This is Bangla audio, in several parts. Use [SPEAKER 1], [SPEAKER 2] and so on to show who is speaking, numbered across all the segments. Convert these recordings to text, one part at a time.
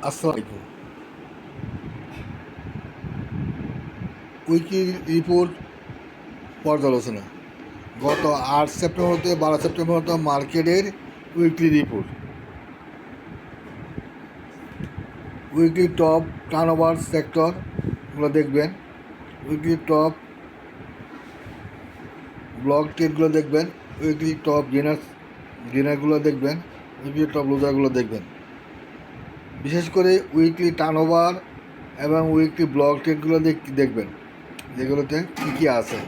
[SPEAKER 1] আসসালামু আলাইকুম। উইকলি রিপোর্ট পর্যালোচনা। গত 8 সেপ্টেম্বর হতে 12 সেপ্টেম্বর হতে মার্কেটের weekly report. Weekly top turnover সেক্টরগুলো দেখবেন, উইকলি টপ ব্লক ট্রেডগুলো দেখবেন, উইকলি টপ গেনারগুলো দেখবেন, উইকলি টপ লুজারগুলো দেখবেন। বিশেষ করে উইকলি টার্নওভার এবং উইকলি ব্লক ট্রেডগুলো দেখবেন, যেগুলোতে কী কী আছে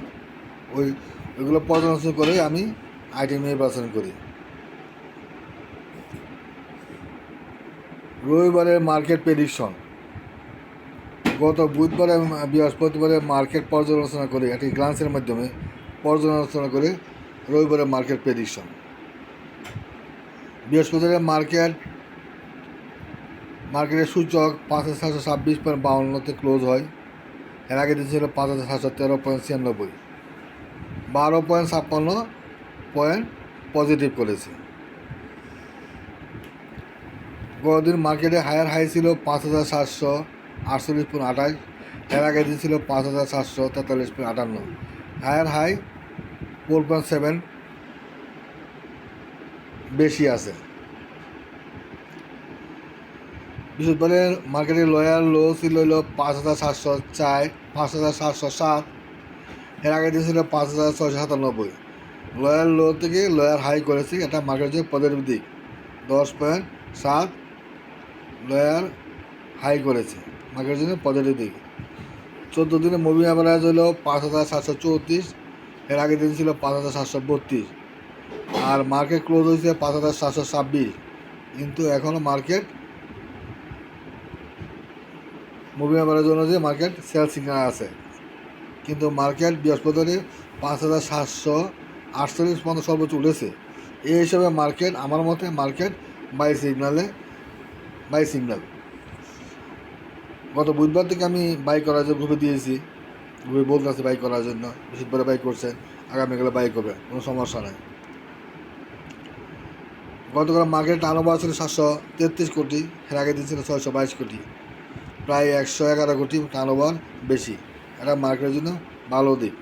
[SPEAKER 1] ওইগুলো পর্যালোচনা করে আমি আইটেম নির্বাচন করি। রবিবারের মার্কেট প্রেডিকশন। গত বুধবার এবং বৃহস্পতিবারের মার্কেট পর্যালোচনা করে একটি গ্লান্সের মাধ্যমে পর্যালোচনা করে রবিবারের মার্কেট প্রেডিকশন। বৃহস্পতিবারের মার্কেটের সূচক 5,726.52 ক্লোজ হয়। এর আগে দিন ছিল 5,713.96, 12.56 পয়েন্ট পজিটিভ করেছে। গতদিন মার্কেটে হায়ার হাই ছিল 5,748.28, এর আগে দিন ছিল 5,743.58, হায়ার হাই 4.7 বেশি আছে। বৃহস্পতিবারের মার্কেটে লোয়ার লো ছিল 5,704, 5,707, এর আগে দিন ছিল 5,697। লোয়ার লো থেকে লোয়ার হাই করেছি, এটা মার্কেটের পজিটিভ দিক। 10.7 লোয়ার হাই করেছে, মার্কেটের জন্য পজিটিভ দিক। 14 দিনে মুভিং অ্যাভারেজ হলো 5,734, এর আগের দিন ছিল 5,732, আর মার্কেট ক্লোজ হয়েছে 5,726। কিন্তু এখনও মার্কেট মুভিং অ্যাভারেজ অনুযায়ী মার্কেট সেল সিগন্যাল আছে, কিন্তু মার্কেট বৃহস্পতিবার 5,748 পর্যন্ত সর্বোচ্চ উঠেছে। এই হিসাবে মার্কেট, আমার মতে মার্কেট বাই সিগন্যাল। গত বুধবার থেকে আমি বাই করার জন্য গ্রুপে দিয়েছি, গ্রুপে বলতেছে বাই করার জন্য। বৃহস্পতিবারে বাই করছেন, আগামীকালে বাই করবে, কোনো সমস্যা নাই। গতকাল মার্কেট টার্নওভার ছিল 733 কোটি, এর আগে দিন ছিল 622 কোটি, প্রায় 111 কোটি টার্নওভার বেশি। এটা মার্কেটের জন্য ভালো দিক।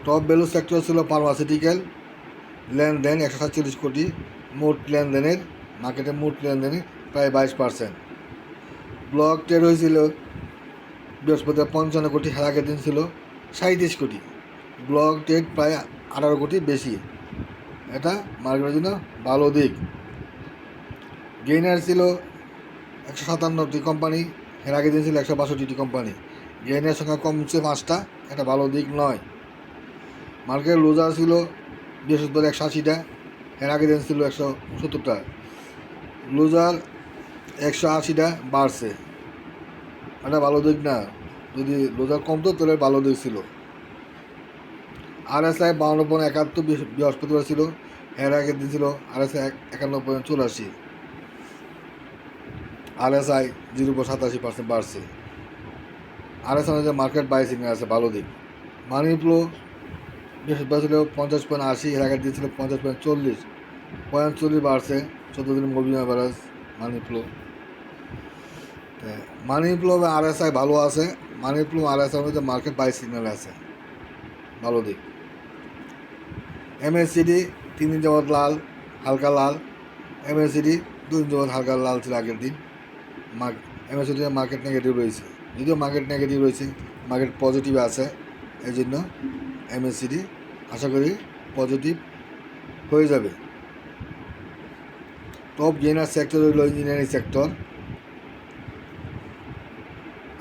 [SPEAKER 1] টপ ভ্যালু সেক্টর ছিল ফার্মাসিউটিক্যাল, লেনদেন 147 কোটি, মার্কেটের মোট লেনদেনের প্রায় 22%। ব্লক ট্রেড হয়েছিল বৃহস্পতিবার 55 কোটি, এর আগের দিন ছিল 37 কোটি। ব্লক ট্রেড প্রায় 18 কোটি বেশি, এটা মার্কেটের জন্য ভালো দিক। গেইনার ছিল 157টি কোম্পানি, এর আগের দিন ছিল 162টি কোম্পানি। গেইনের সংখ্যা কমছে 5টা, এটা ভালো দিক নয়। মার্কেট লুজার ছিল বৃহস্পতিবার 180টা, এর আগের দিন ছিল 170টা। লুজার 180টা বাড়ছে, এটা ভালো দিক না। যদি লুজার কমতো তাহলে ভালো দিক ছিল। RSI 52.71 বৃহস্পতিবার ছিল, এর আগের দিন ছিল RSI 51.84, RSI 0.87% বাড়ছে। RSI অনুযায়ী মার্কেট বাই সিগন্যাল আছে, ভালো দিক। মানি ফ্লো বৃহস্পতিবার ছিল 50.80, এর আগের দিন ছিল 50.40, 0.40 বাড়ছে। 14 দিন মুভিং অ্যাভারেজ মানি ফ্লো এবং RSI ভালো আছে। মানি ফ্লো RSI অনুযায়ী মার্কেট বাই সিগন্যাল আছে, ভালো দিক। MACD 3 দিন যাবৎ হালকা লাল। MACD 2 দিন যাবৎ হালকা লাল ছিল আগের দিন। MACD মার্কেট নেগেটিভ রয়েছে, যদিও মার্কেট নেগেটিভ রয়েছে, মার্কেট পজিটিভ আছে। এই জন্য MACD আশা করি পজিটিভ হয়ে যাবে। টপ গেইনার সেক্টর হইল ইঞ্জিনিয়ারিং সেক্টর।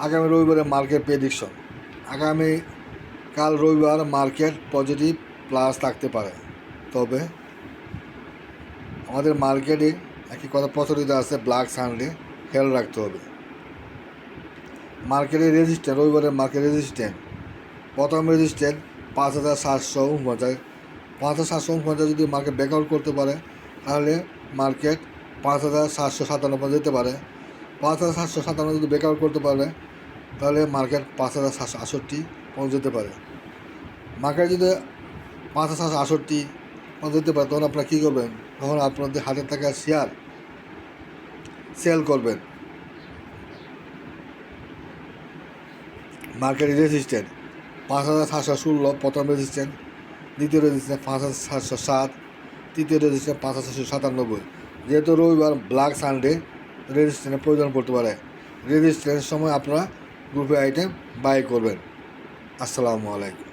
[SPEAKER 1] আগামী রবিবারে মার্কেট প্রেডিকশন। কাল রবিবার মার্কেট পজিটিভ প্লাস থাকতে পারে, তবে আমাদের মার্কেটে একটি কথা প্রচলিত আছে, ব্ল্যাক সানডে, খেয়াল রাখতে হবে। মার্কেটের রেজিস্ট্যান্ট, রবিবারের মার্কেট রেজিস্ট্যান্ট, প্রথম রেজিস্ট্যান্ট 5,749। 5,749 যদি মার্কেট ব্রেকআউট করতে পারে তাহলে মার্কেট 5,757 যেতে পারে। 5,757 যদি ব্রেকআউট করতে পারে তাহলে মার্কেট 5,768 যেতে পারে। মার্কেট যদি 5,768 যেতে পারে তখন আপনারা কী করবেন? তখন আপনাদের হাতে থাকা শেয়ার সেল করবেন, মার্কেট রেজিস্ট্যান্ট 5716 প্রথম রেজিস্ট্যান্ট, দ্বিতীয় রেজিস্ট্যান্ট 5707, তৃতীয় রেজিস্ট্যান্ট 5797। যেহেতু রবিবার ব্ল্যাক সানডে রেজিস্ট্যান্টের প্রয়োজন পড়তে পারে, রেজিস্ট্যান্টের সময় আপনারা গ্রুপে আইটেম বাই করবেন। আসসালামু আলাইকুম।